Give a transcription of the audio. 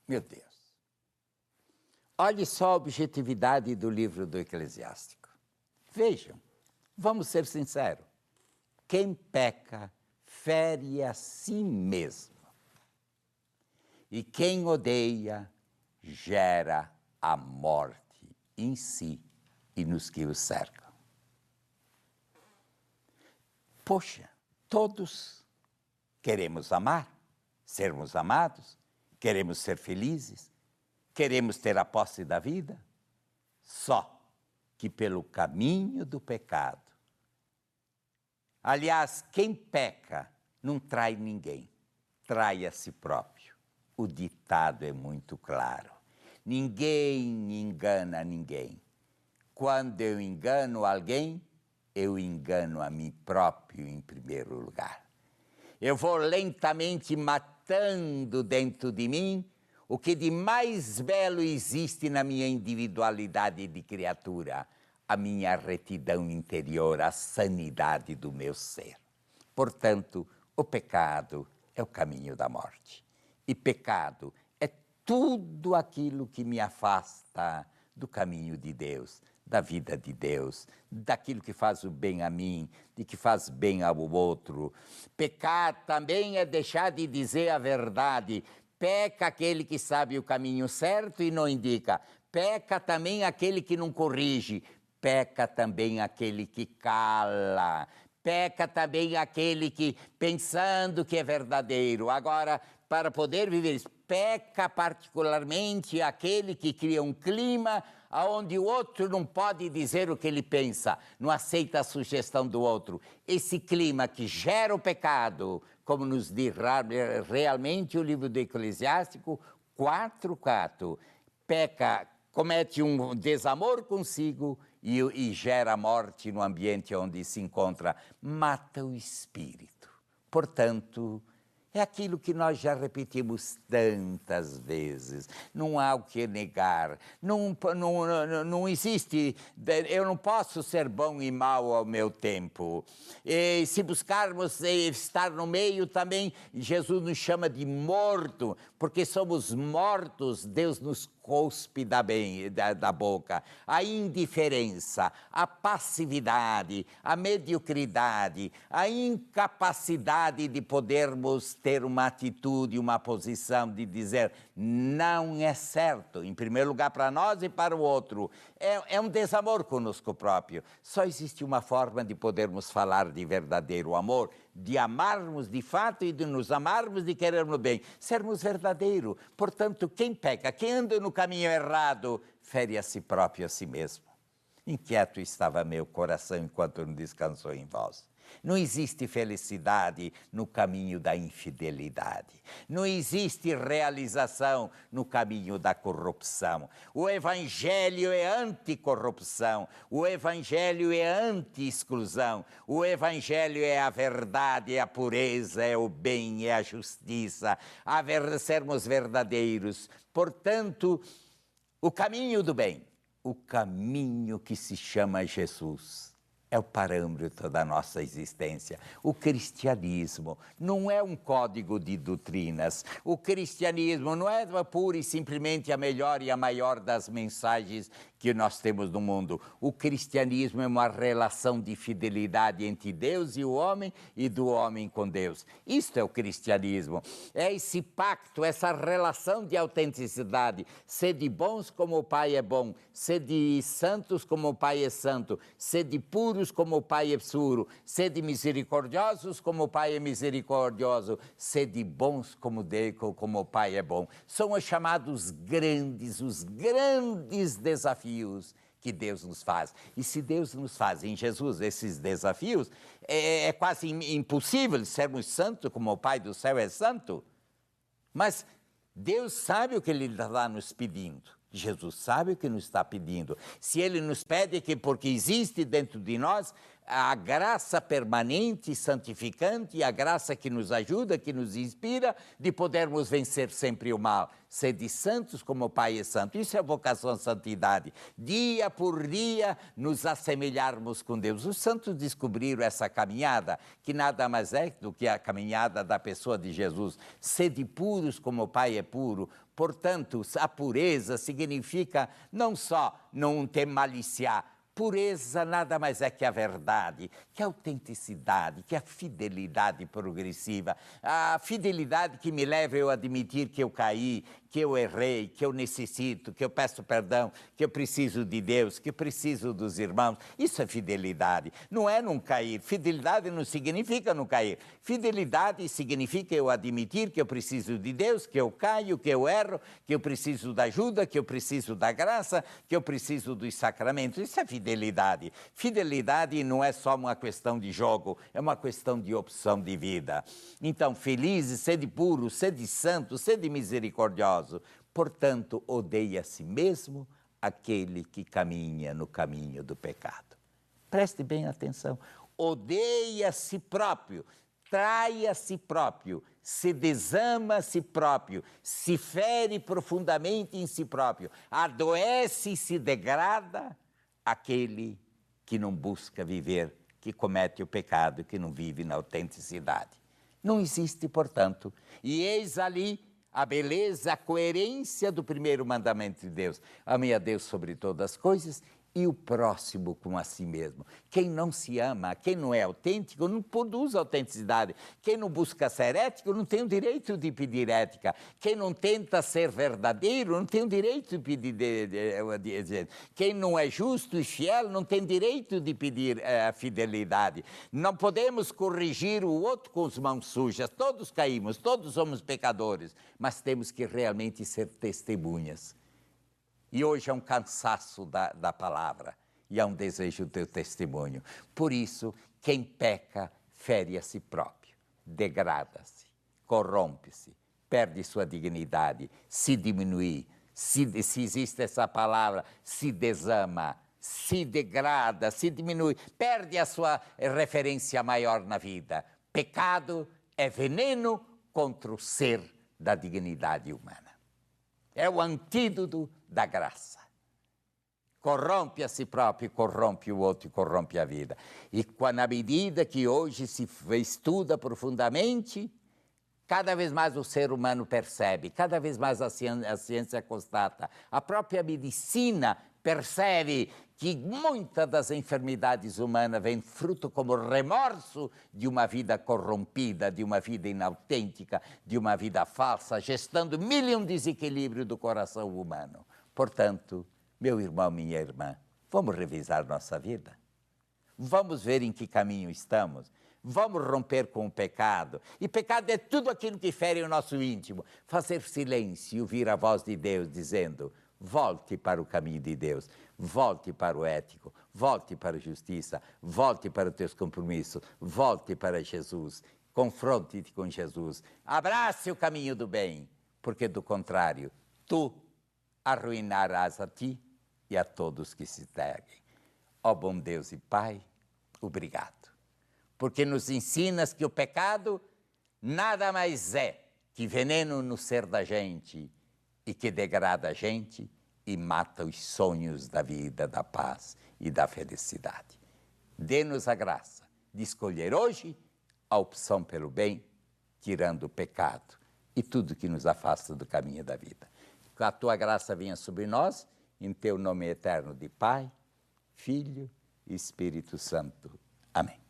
Meu Deus, olhe só a objetividade do livro do Eclesiástico. Vejam, vamos ser sinceros, quem peca fere a si mesmo. E quem odeia gera a morte em si e nos que o cercam. Poxa, todos queremos amar, sermos amados, queremos ser felizes, queremos ter a posse da vida, só que pelo caminho do pecado. Aliás, quem peca não trai ninguém, trai a si próprio. O ditado é muito claro. Ninguém engana ninguém. Quando eu engano alguém, eu engano a mim próprio em primeiro lugar. Eu vou lentamente matando dentro de mim o que de mais belo existe na minha individualidade de criatura, a minha retidão interior, a sanidade do meu ser. Portanto, o pecado é o caminho da morte. E pecado é tudo aquilo que me afasta do caminho de Deus, da vida de Deus, daquilo que faz o bem a mim, de que faz bem ao outro. Pecar também é deixar de dizer a verdade. Peca aquele que sabe o caminho certo e não indica. Peca também aquele que não corrige. Peca também aquele que cala. Peca também aquele que, pensando que é verdadeiro, agora, para poder viver isso, peca particularmente aquele que cria um clima onde o outro não pode dizer o que ele pensa, não aceita a sugestão do outro. Esse clima que gera o pecado, como nos diz realmente o livro do Eclesiástico 4:4, peca, comete um desamor consigo e gera morte no ambiente onde se encontra, mata o espírito. Portanto, é aquilo que nós já repetimos tantas vezes, não há o que negar, não existe, eu não posso ser bom e mau ao meu tempo. E se buscarmos estar no meio também, Jesus nos chama de morto, porque somos mortos, Deus nos cospe da boca. A indiferença, a passividade, a mediocridade, a incapacidade de podermos ter uma atitude, uma posição de dizer não é certo, em primeiro lugar para nós e para o outro. É um desamor conosco próprio. Só existe uma forma de podermos falar de verdadeiro amor, de amarmos de fato e de nos amarmos, de querermos bem, sermos verdadeiros. Portanto, quem peca, quem anda no caminho errado, fere a si próprio, a si mesmo. Inquieto estava meu coração enquanto não descansou em vós. Não existe felicidade no caminho da infidelidade. Não existe realização no caminho da corrupção. O Evangelho é anticorrupção. O Evangelho é anti-exclusão. O Evangelho é a verdade, é a pureza, é o bem, é a justiça. Sermos verdadeiros. Portanto, o caminho do bem, o caminho que se chama Jesus, é o parâmetro da nossa existência. O cristianismo não é um código de doutrinas. O cristianismo não é pura e simplesmente a melhor e a maior das mensagens que nós temos no mundo. O cristianismo é uma relação de fidelidade entre Deus e o homem e do homem com Deus. Isto é o cristianismo. É esse pacto, essa relação de autenticidade. Sede bons como o Pai é bom. Sede santos como o Pai é santo. Sede puros como o Pai é puro. Sede misericordiosos como o Pai é misericordioso. Sede bons como o Pai é bom. São os chamados os grandes desafios que Deus nos faz. E se Deus nos faz em Jesus esses desafios, é quase impossível sermos santos como o Pai do céu é santo. Mas Deus sabe o que Ele está nos pedindo. Jesus sabe o que nos está pedindo. Se Ele nos pede, é que porque existe dentro de nós a graça permanente, santificante, a graça que nos ajuda, que nos inspira, de podermos vencer sempre o mal. Sede santos como o Pai é santo. Isso é vocação à santidade. Dia por dia nos assemelharmos com Deus. Os santos descobriram essa caminhada, que nada mais é do que a caminhada da pessoa de Jesus. Sede puros como o Pai é puro. Portanto, a pureza significa não só não ter malícia. Pureza nada mais é que a verdade, que a autenticidade, que a fidelidade progressiva. A fidelidade que me leva a admitir que eu caí, que eu errei, que eu necessito, que eu peço perdão, que eu preciso de Deus, que eu preciso dos irmãos. Isso é fidelidade, não é não cair. Fidelidade não significa não cair. Fidelidade significa eu admitir que eu preciso de Deus, que eu caio, que eu erro, que eu preciso da ajuda, que eu preciso da graça, que eu preciso dos sacramentos. Isso é fidelidade. Fidelidade não é só uma questão de jogo, é uma questão de opção de vida. Então, felizes, sede puro, sede santo, sede misericordioso. Portanto, odeie a si mesmo aquele que caminha no caminho do pecado. Preste bem atenção. Odeie a si próprio, trai a si próprio, se desama a si próprio, se fere profundamente em si próprio, adoece e se degrada aquele que não busca viver, que comete o pecado, que não vive na autenticidade. Não existe, portanto, e eis ali a beleza, a coerência do primeiro mandamento de Deus. Ame a Deus sobre todas as coisas e o próximo como a si mesmo. Quem não se ama, quem não é autêntico, não produz autenticidade. Quem não busca ser ético, não tem o direito de pedir ética. Quem não tenta ser verdadeiro, não tem o direito de pedir... Quem não é justo e fiel, não tem direito de pedir fidelidade. Não podemos corrigir o outro com as mãos sujas. Todos caímos, todos somos pecadores, mas temos que realmente ser testemunhas. E hoje é um cansaço da palavra e é um desejo do testemunho. Por isso, quem peca, fere a si próprio, degrada-se, corrompe-se, perde sua dignidade, se diminui, se existe essa palavra, se desama, se degrada, se diminui, perde a sua referência maior na vida. Pecado é veneno contra o ser da dignidade humana. É o antídoto da graça. Corrompe a si próprio, corrompe o outro e corrompe a vida. E na medida que hoje se estuda profundamente, cada vez mais o ser humano percebe, cada vez mais a ciência constata, a própria medicina percebe que muitas das enfermidades humanas vêm fruto como remorso de uma vida corrompida, de uma vida inautêntica, de uma vida falsa, gestando um desequilíbrio do coração humano. Portanto, meu irmão, minha irmã, vamos revisar nossa vida. Vamos ver em que caminho estamos. Vamos romper com o pecado. E pecado é tudo aquilo que fere o nosso íntimo. Fazer silêncio e ouvir a voz de Deus dizendo: volte para o caminho de Deus, volte para o ético, volte para a justiça, volte para os teus compromissos, volte para Jesus, confronte-te com Jesus, abrace o caminho do bem, porque do contrário, tu arruinarás a ti e a todos que se seguem. Ó bom Deus e Pai, obrigado, porque nos ensinas que o pecado nada mais é que veneno no ser da gente, e que degrada a gente e mata os sonhos da vida, da paz e da felicidade. Dê-nos a graça de escolher hoje a opção pelo bem, tirando o pecado e tudo que nos afasta do caminho da vida. Que a tua graça venha sobre nós, em teu nome eterno de Pai, Filho e Espírito Santo. Amém.